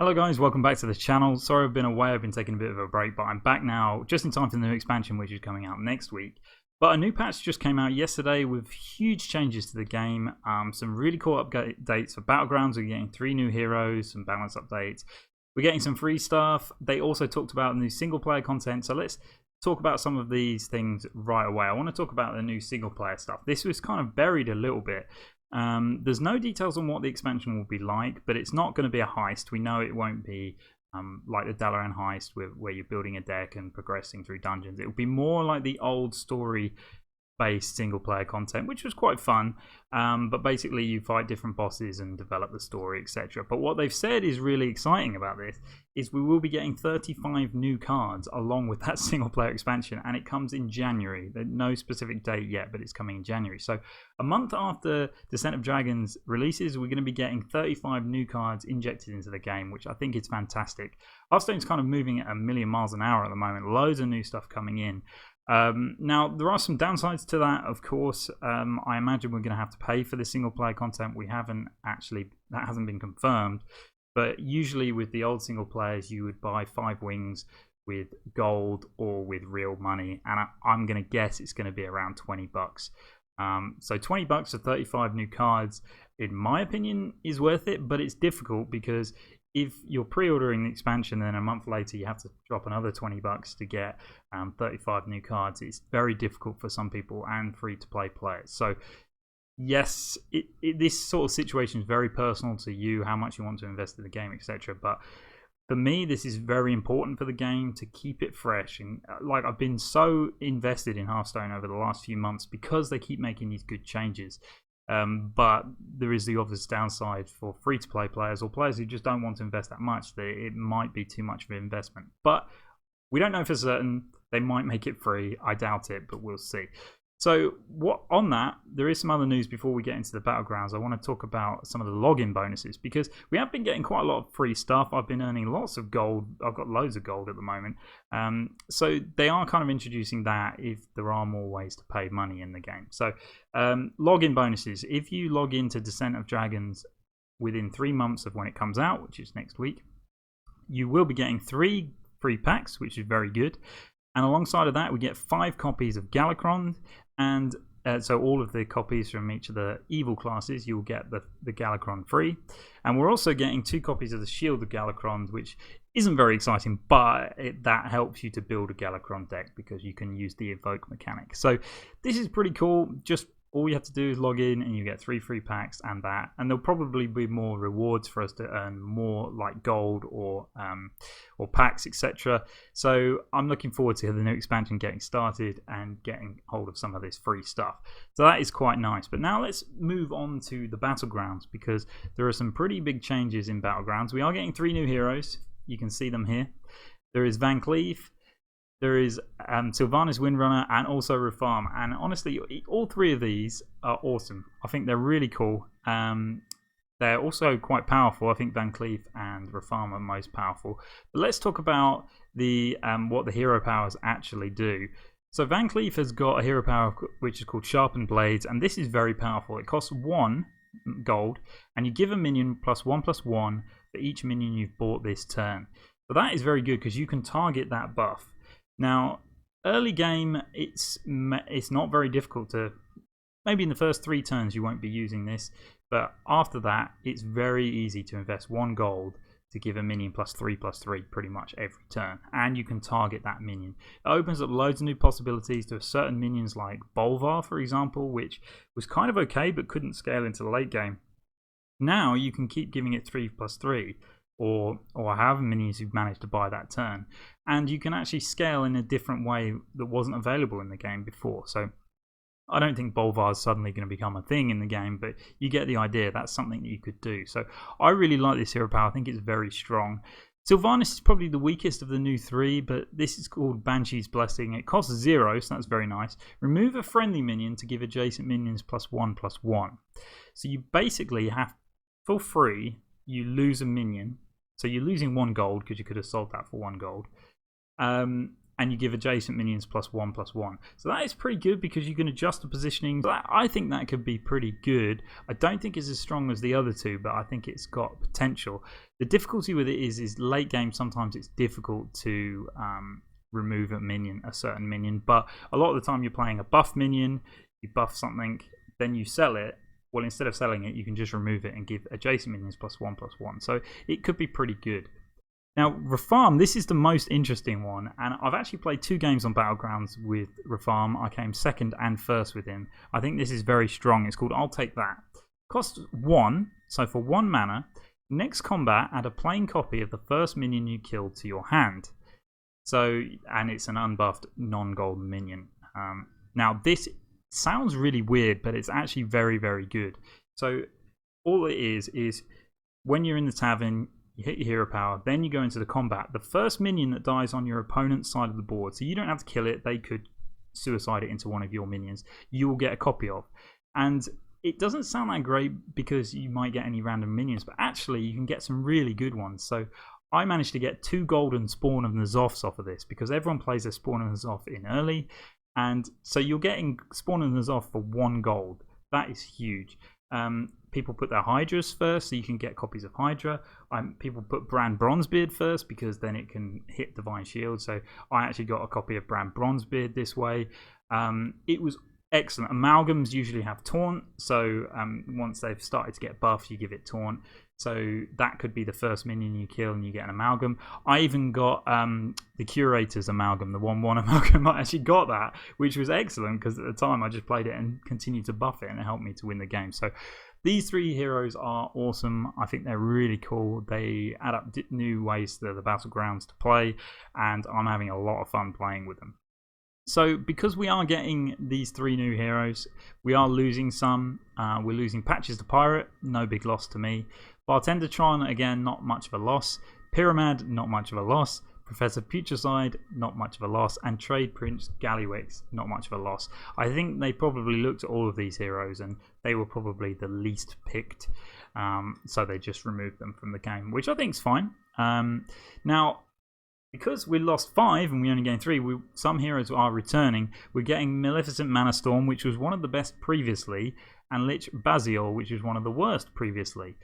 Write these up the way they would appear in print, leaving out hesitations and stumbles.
Hello guys, welcome back to the channel. Sorry I've been away, I've been taking a bit of a break, but I'm back now just in time for the new expansion which is coming out next week. But a new patch just came out yesterday with huge changes to the game, some really cool updates for Battlegrounds. We're getting 3 new heroes, some balance updates. We're getting some free stuff. They also talked about new single player content, so let's talk about some of these things right away. I want to talk about the new single player stuff. This was kind of buried a little bit. There's no details on what the expansion will be like, but it's not going to be a heist. We know it won't be like the Dalaran heist where you're building a deck and progressing through dungeons. It will be more like the old story based single player content, which was quite fun, but basically you fight different bosses and develop the story, etc. But what they've said is really exciting about this is we will be getting 35 new cards along with that single player expansion, and it comes in January. There's no specific date yet, but it's coming in January. So a month after Descent of Dragons releases, we're going to be getting 35 new cards injected into the game, which I think is fantastic. Hearthstone's kind of moving at a million miles an hour at the moment. Loads of new stuff coming in. Now there are some downsides to that, of course. I imagine we're going to have to pay for the single player content. That hasn't been confirmed, but usually with the old single players you would buy 5 wings with gold or with real money, and I'm going to guess it's going to be around $20. So $20 for 35 new cards, in my opinion, is worth it, but it's difficult because if you're pre-ordering the expansion, then a month later you have to drop another $20 to get 35 new cards. It's very difficult for some people and free-to-play players. So yes, this sort of situation is very personal to you, how much you want to invest in the game, etc. But for me, this is very important for the game to keep it fresh. And like, I've been so invested in Hearthstone over the last few months because they keep making these good changes. But there is the obvious downside for free-to-play players or players who just don't want to invest that much. It might be too much of an investment. But we don't know for certain. They might make it free. I doubt it, but we'll see. So on that, there is some other news before we get into the Battlegrounds. I want to talk about some of the login bonuses because we have been getting quite a lot of free stuff. I've been earning lots of gold. I've got loads of gold at the moment. So they are kind of introducing that if there are more ways to pay money in the game. So login bonuses. If you log into Descent of Dragons within 3 months of when it comes out, which is next week, you will be getting 3 free packs, which is very good. And alongside of that, we get 5 copies of Galakrond. And so all of the copies from each of the evil classes, you'll get the Galakrond free. And we're also getting 2 copies of the Shield of Galakrond, which isn't very exciting, but that helps you to build a Galakrond deck because you can use the evoke mechanic. So this is pretty cool. Just all you have to do is log in and you get 3 free packs and that. And there'll probably be more rewards for us to earn more, like gold or packs, etc. So I'm looking forward to the new expansion getting started and getting hold of some of this free stuff. So that is quite nice. But now let's move on to the Battlegrounds because there are some pretty big changes in Battlegrounds. We are getting 3 new heroes. You can see them here. There is Van Cleef. There is Sylvanas Windrunner and also Reform. And honestly, all 3 of these are awesome. I think they're really cool. They're also quite powerful. I think Van Cleef and Reform are most powerful. But let's talk about what the hero powers actually do. So Van Cleef has got a hero power which is called Sharpened Blades, and this is very powerful. It costs 1 gold, and you give a minion +1/+1 for each minion you've bought this turn. So that is very good because you can target that buff. Now, early game, it's not very difficult to. Maybe in the first 3 turns you won't be using this, but after that, it's very easy to invest 1 gold to give a minion +3/+3 pretty much every turn, and you can target that minion. It opens up loads of new possibilities to certain minions like Bozhil, for example, which was kind of okay but couldn't scale into the late game. Now you can keep giving it 3/3. Or however many you've managed to buy that turn, and you can actually scale in a different way that wasn't available in the game before. So I don't think Bozhil is suddenly going to become a thing in the game, but you get the idea. That's something that you could do. So I really like this hero power. I think it's very strong. Sylvanas is probably the weakest of the new 3, but this is called Banshee's Blessing. It costs 0, so that's very nice. Remove a friendly minion to give adjacent minions +1/+1. So you basically have, for free, you lose a minion. So you're losing 1 gold because you could have sold that for 1 gold. and you give adjacent minions +1/+1. So that is pretty good because you can adjust the positioning. I think that could be pretty good. I don't think it's as strong as the other two, but I think it's got potential. The difficulty with it is late game, sometimes it's difficult to remove a certain minion, but a lot of the time you're playing a buff minion, you buff something, then you sell it. Well, instead of selling it, you can just remove it and give adjacent minions +1/+1. So it could be pretty good. Now, Rafarm, this is the most interesting one, and I've actually played 2 games on Battlegrounds with Rafarm. I came 2nd and 1st with him. I think this is very strong. It's called I'll Take That. Costs 1, so for 1 mana, next combat, add a plain copy of the first minion you killed to your hand. So, and it's an unbuffed non-golden minion. Now, this sounds really weird, but it's actually very, very good. So, all it is when you're in the tavern, you hit your hero power, then you go into the combat. The first minion that dies on your opponent's side of the board, so you don't have to kill it, they could suicide it into one of your minions, you will get a copy of. And it doesn't sound that great because you might get any random minions, but actually you can get some really good ones. So I managed to get 2 golden Spawn of N'Zoths off of this because everyone plays their Spawn of N'Zoth in early. And so you're getting Spawn of N'Zoth for 1 gold. That is huge. People put their Hydras first, so you can get copies of Hydra. People put Bran Bronzebeard first because then it can hit Divine Shield. So I actually got a copy of Bran Bronzebeard this way. It was excellent. Amalgams usually have Taunt, so once they've started to get buffed, you give it Taunt. So that could be the first minion you kill and you get an Amalgam. I even got the Curator's Amalgam, the 1/1 Amalgam. I actually got that, which was excellent because at the time I just played it and continued to buff it and it helped me to win the game. So these 3 heroes are awesome. I think they're really cool. They add up new ways to the Battlegrounds to play, and I'm having a lot of fun playing with them. So because we are getting these 3 new heroes, we are losing some. We're losing Patches the Pirate, no big loss to me. Bartendertron, again, not much of a loss. Pyramid, not much of a loss. Professor Putricide, not much of a loss. And Trade Prince Gallywix, not much of a loss. I think they probably looked at all of these heroes and they were probably the least picked. So they just removed them from the game, which I think is fine. Now, because we lost 5 and we only gained 3, some heroes are returning. We're getting Maleficent Mana Storm, which was one of the best previously, and Lich Bozhil, which was one of the worst previously.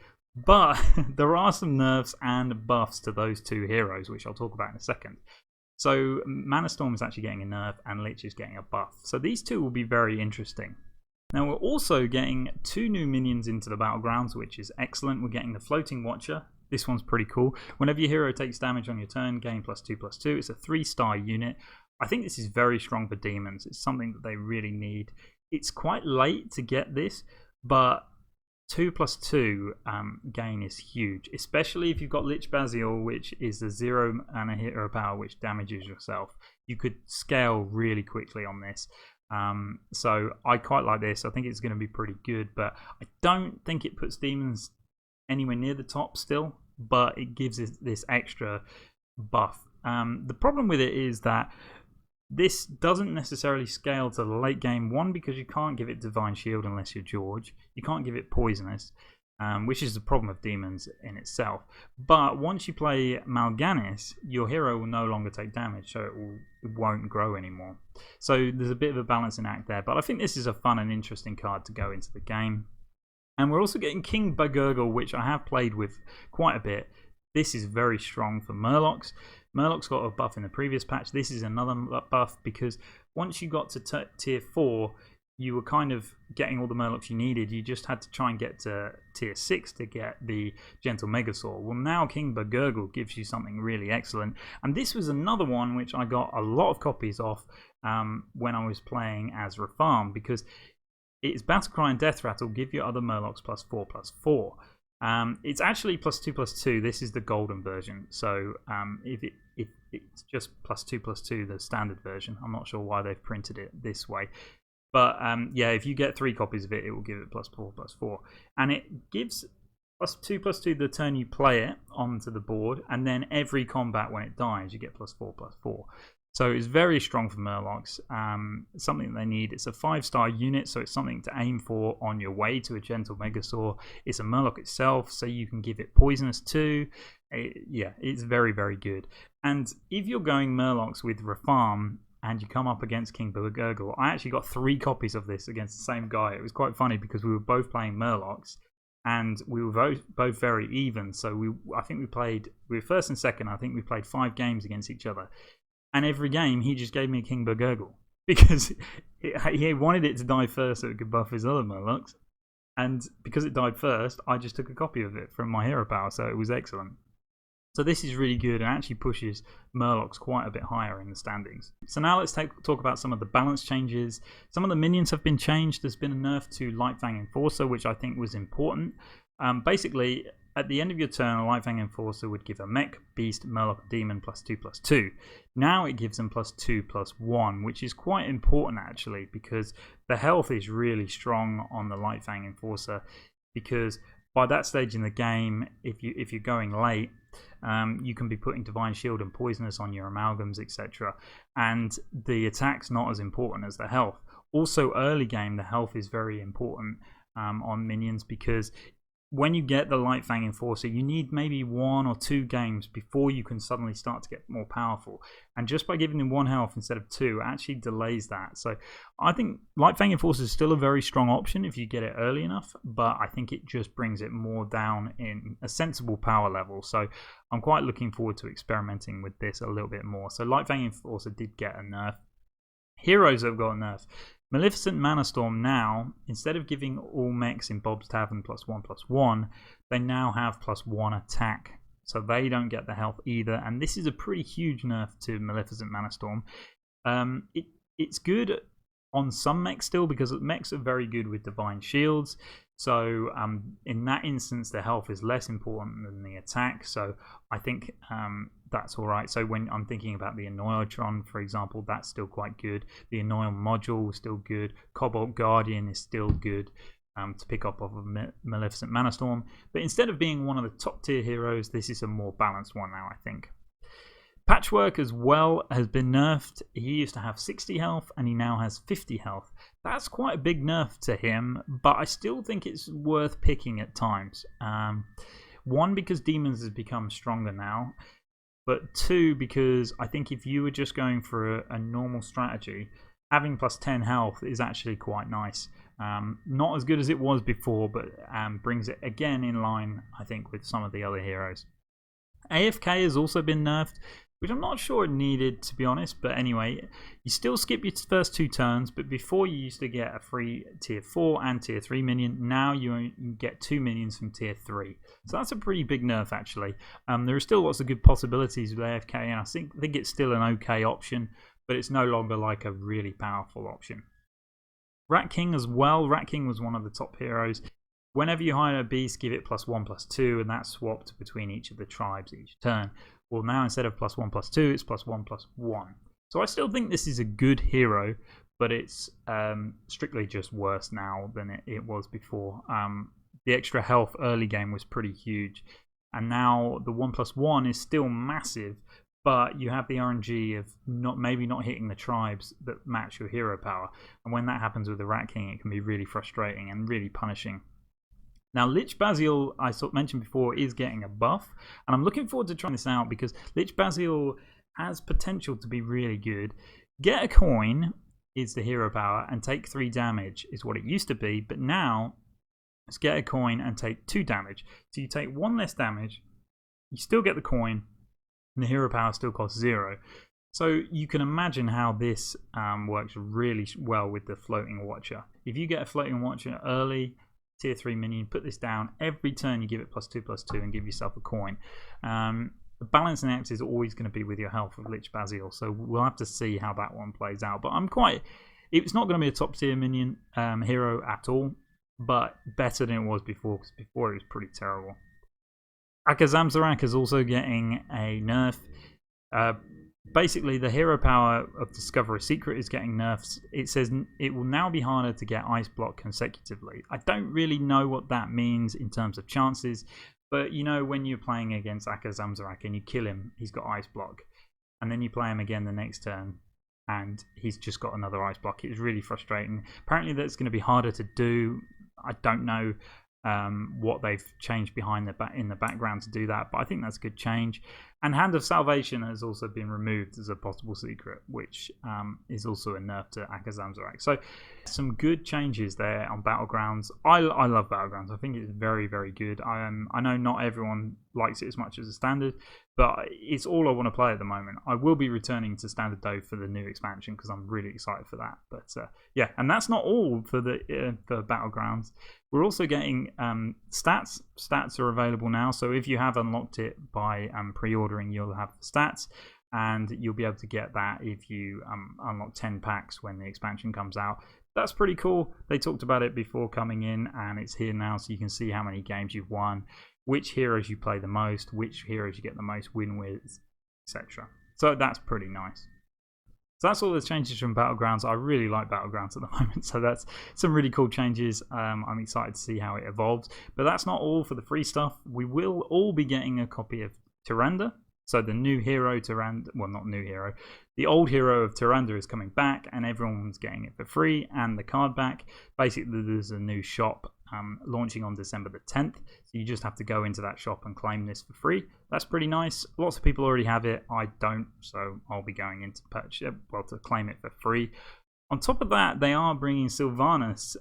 But there are some nerfs and buffs to those 2 heroes, which I'll talk about in a second. So Mana Storm is actually getting a nerf and Lich is getting a buff. So these 2 will be very interesting. Now we're also getting 2 new minions into the Battlegrounds, which is excellent. We're getting the Floating Watcher. This one's pretty cool. Whenever your hero takes damage on your turn, gain +2/+2. It's a 3-star unit. I think this is very strong for demons. It's something that they really need. It's quite late to get this, but 2/2 gain is huge, especially if you've got Lich Bozhil, which is a 0 and a hero power which damages yourself. You could scale really quickly on this. So I quite like this. I think it's going to be pretty good, but I don't think it puts demons anywhere near the top still, but it gives it this extra buff. The problem with it is that this doesn't necessarily scale to the late game. 1, because you can't give it Divine Shield unless you're George. You can't give it Poisonous, which is the problem of demons in itself. But once you play Mal'Ganis, your hero will no longer take damage, so it won't grow anymore. So there's a bit of a balancing act there, but I think this is a fun and interesting card to go into the game. And we're also getting King Bagurgle, which I have played with quite a bit. This is very strong for Murlocs. Murloc's got a buff in the previous patch. This is another buff because once you got to tier 4, you were kind of getting all the Murlocs you needed. You just had to try and get to tier 6 to get the Gentle Megasaur. Well, now King Bagurgle gives you something really excellent. And this was another one which I got a lot of copies of when I was playing as Rafarm, because its Battlecry and Death Rattle give you other Murlocs +4/+4. It's actually +2/+2. This is the golden version. So if it's just +2/+2, the standard version. I'm not sure why they've printed it this way. But yeah, if you get 3 copies of it, it will give it +4/+4. And it gives +2/+2 the turn you play it onto the board. And then every combat when it dies, you get +4/+4. So it's very strong for Murlocs. Something they need. It's a 5-star unit, so it's something to aim for on your way to a Gentle Megasaur. It's a Murloc itself, so you can give it Poisonous too. Yeah, it's very, very good. And if you're going Murlocs with Refarm and you come up against King Gurgle, I actually got 3 copies of this against the same guy. It was quite funny because we were both playing Murlocs and we were both very even. So I think we were first and second. I think we played 5 games against each other. And every game, he just gave me a King Gurgle because he wanted it to die first so it could buff his other Murlocs. And because it died first, I just took a copy of it from my hero power, so it was excellent. So this is really good and actually pushes Murlocs quite a bit higher in the standings. So now let's talk about some of the balance changes. Some of the minions have been changed. There's been a nerf to Lightfang Enforcer, which I think was important. Basically, at the end of your turn, a Lightfang Enforcer would give a mech, beast, Murloc, demon +2/+2. Now it gives them +2/+1, which is quite important actually because the health is really strong on the Lightfang Enforcer. Because by that stage in the game, if you're going late, you can be putting Divine Shield and Poisonous on your amalgams, etc. And the attack's not as important as the health. Also, early game, the health is very important on minions because when you get the Lightfang Enforcer, you need maybe 1 or 2 games before you can suddenly start to get more powerful. And just by giving them 1 health instead of 2 actually delays that. So I think Lightfang Enforcer is still a very strong option if you get it early enough, but I think it just brings it more down in a sensible power level. So I'm quite looking forward to experimenting with this a little bit more. So Lightfang Enforcer did get a nerf. Heroes have got a nerf. Maleficent Manastorm now, instead of giving all mechs in Bob's Tavern +1/+1, they now have +1 attack. So they don't get the health either. And this is a pretty huge nerf to Maleficent Manastorm. It's good on some mechs still because mechs are very good with Divine Shields. So in that instance, the health is less important than the attack. So I think that's all right. So when I'm thinking about the Annoyotron, for example, that's still quite good. The Annoyant Module is still good. Cobalt Guardian is still good to pick up off of Maleficent Manastorm. But instead of being one of the top tier heroes, this is a more balanced one now, I think. Patchwork as well has been nerfed. He used to have 60 health and he now has 50 health. That's quite a big nerf to him, but I still think it's worth picking at times. 1, because Demons has become stronger now, but 2, because I think if you were just going for a normal strategy, having +10 health is actually quite nice. Not as good as it was before, but brings it again in line, I think, with some of the other heroes. AFK has also been nerfed, which I'm not sure it needed, to be honest. But anyway, you still skip your first 2 turns, but before you used to get a free tier 4 and tier 3 minion. Now you get 2 minions from tier 3. So that's a pretty big nerf, actually. There are still lots of good possibilities with AFK, and I think it's still an okay option, but it's no longer like a really powerful option. Rat King as well. Rat King was one of the top heroes. Whenever you hire a beast, give it +1/+2, and that's swapped between each of the tribes each turn. Well, now instead of +1/+2, it's +1/+1. So I still think this is a good hero, but it's strictly just worse now than it was before. The extra health early game was pretty huge, and now the 1/+1 is still massive, but you have the RNG of maybe not hitting the tribes that match your hero power. And when that happens with the Rat King, it can be really frustrating and really punishing. Now, Lich Bozhil, I mentioned before, is getting a buff, and I'm looking forward to trying this out because Lich Bozhil has potential to be really good. Get a coin is the hero power, and take 3 damage is what it used to be, but now it's get a coin and take 2 damage. So you take 1 less damage, you still get the coin, and the hero power still costs 0. So you can imagine how this works really well with the Floating Watcher. If you get a Floating Watcher early, tier 3 minion, put this down. Every turn you give it +2/+2 and give yourself a coin. The balancing act is always going to be with your health with Lich Bozhil, so we'll have to see how that one plays out. But it's not going to be a top tier minion hero at all, but better than it was before, because before it was pretty terrible. Akazamzarak is also getting a nerf. Basically, the hero power of Discover a Secret is getting nerfs. It says it will now be harder to get Ice Block consecutively. I don't really know what that means in terms of chances, but you know, when you're playing against Akazamzarak and you kill him, he's got Ice Block, and then you play him again the next turn, and he's just got another Ice Block. It's really frustrating. Apparently, that's going to be harder to do. I don't know. what they've changed behind in the background to do that, but I think that's a good change. And Hand of Salvation has also been removed as a possible secret, which is also a nerf to Akazam Zorak. So some good changes there on Battlegrounds. I love Battlegrounds. I think it's very, very good. I know not everyone likes it as much as a standard, but it's all I want to play at the moment. I will be returning to standard though for the new expansion because I'm really excited for that. But yeah, and that's not all for the for Battlegrounds. We're also getting stats. Stats are available now, so if you have unlocked it by pre-ordering, you'll have the stats, and you'll be able to get that if you unlock 10 packs when the expansion comes out. That's pretty cool. They talked about it before coming in, and it's here now, so you can see how many games you've won, which heroes you play the most, which heroes you get the most win with, etc. So that's pretty nice. So that's all the changes from Battlegrounds. I really like Battlegrounds at the moment, so that's some really cool changes. I'm excited to see how it evolves. But that's not all for the free stuff. We will all be getting a copy of Tyrande. So the new hero Tyrande, well, not new hero, the old hero of Tyrande is coming back, and everyone's getting it for free, and the card back. Basically, there's a new shop launching on December the 10th, so you just have to go into that shop and claim this for free. That's pretty nice. Lots of people already have it. I don't, so I'll be going into to claim it for free. On top of that, they are bringing Sylvanas,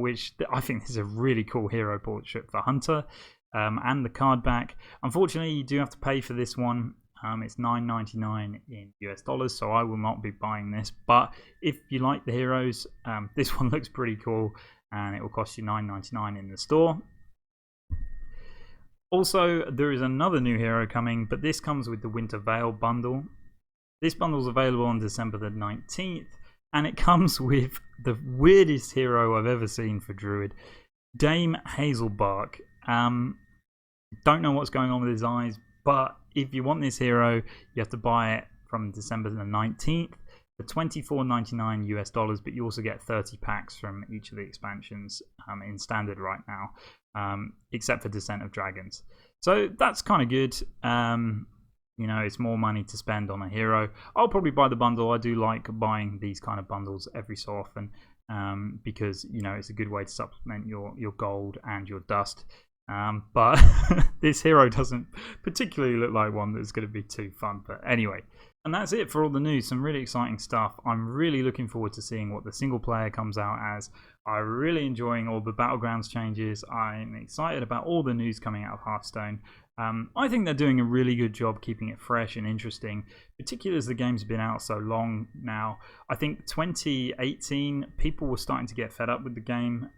which I think is a really cool hero portrait for Hunter, and the card back. Unfortunately, you do have to pay for this one. It's $9.99 in US dollars, so I will not be buying this. But if you like the heroes, this one looks pretty cool, and it will cost you $9.99 in the store. Also, there is another new hero coming, but this comes with the Winter Veil bundle. This bundle is available on December the 19th, and it comes with the weirdest hero I've ever seen for Druid, Dame Hazelbark. Don't know what's going on with his eyes, but if you want this hero, you have to buy it from December the 19th for $24.99 US dollars, but you also get 30 packs from each of the expansions in standard right now, except for Descent of Dragons. So that's kind of good. You know, it's more money to spend on a hero. I'll probably buy the bundle. I do like buying these kind of bundles every so often because, you know, it's a good way to supplement your gold and your dust. But this hero doesn't particularly look like one that's going to be too fun. But anyway, and that's it for all the news. Some really exciting stuff. I'm really looking forward to seeing what the single player comes out as. I'm really enjoying all the Battlegrounds changes. I'm excited about all the news coming out of Hearthstone. I think they're doing a really good job keeping it fresh and interesting, particularly as the game's been out so long now. I think 2018, people were starting to get fed up with the game.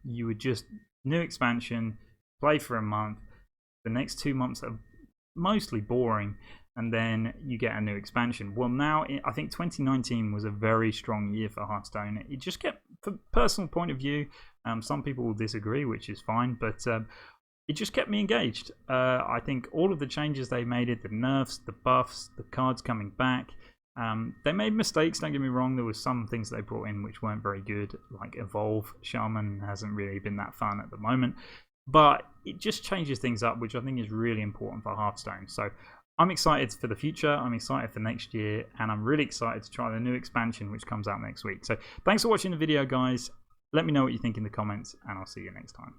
You would just, new expansion, play for a month. The next 2 months are mostly boring, and then you get a new expansion. Well, now I think 2019 was a very strong year for Hearthstone. It just kept, from a personal point of view, some people will disagree, which is fine, but it just kept me engaged. I think all of the changes they made, it, the nerfs, the buffs, the cards coming back, they made mistakes, don't get me wrong. There were some things they brought in which weren't very good, like Evolve. Shaman hasn't really been that fun at the moment. But it just changes things up, which I think is really important for Hearthstone. So I'm excited for the future, I'm excited for next year, and I'm really excited to try the new expansion which comes out next week. So thanks for watching the video, guys. Let me know what you think in the comments, and I'll see you next time.